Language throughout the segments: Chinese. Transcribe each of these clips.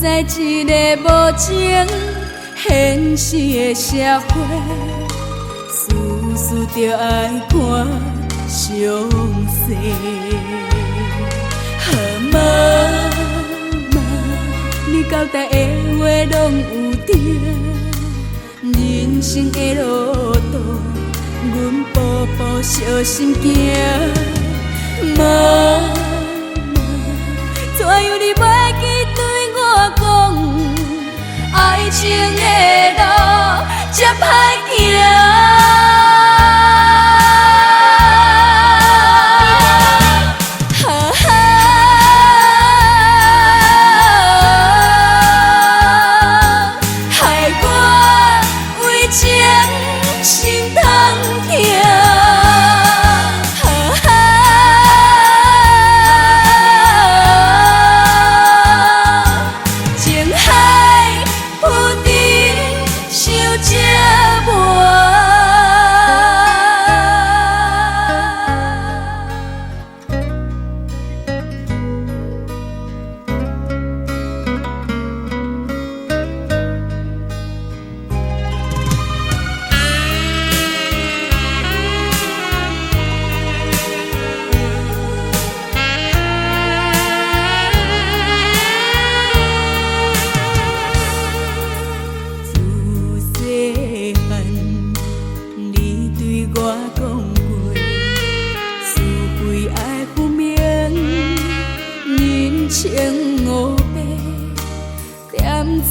在一个无情现实的社会，事事着爱看详细。妈妈，你交代的话拢有着，人生的路途，阮步步小心行。妈妈，怎样你袂记对我讲，爱情的路这歹行？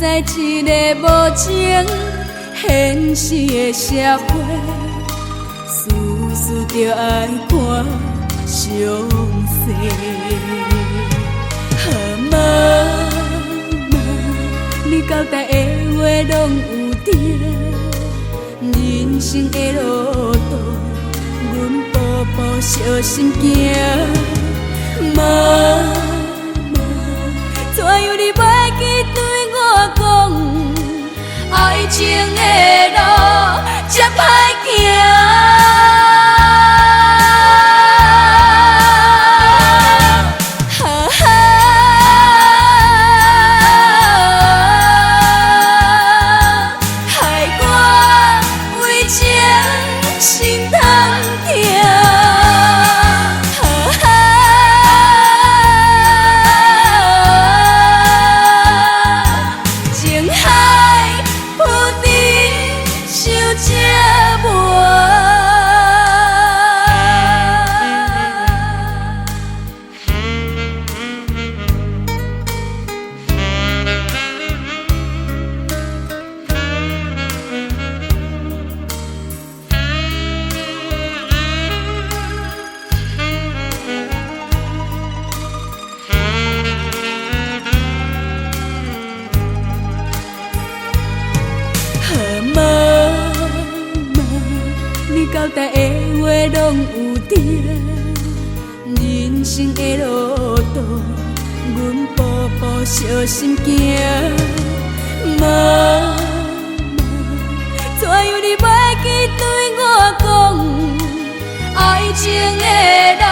在一个无情现实的社会，事事着爱看详细。妈妈，你交代的话拢有着，人生的路途，阮步步小心行。妈妈，怎样你袂记对我讲，爱情的路这歹行？交代的话拢有着，人生的路途，阮步步小心行。妈妈，怎样你袂记对我讲，爱情的路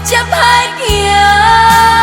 这歹行？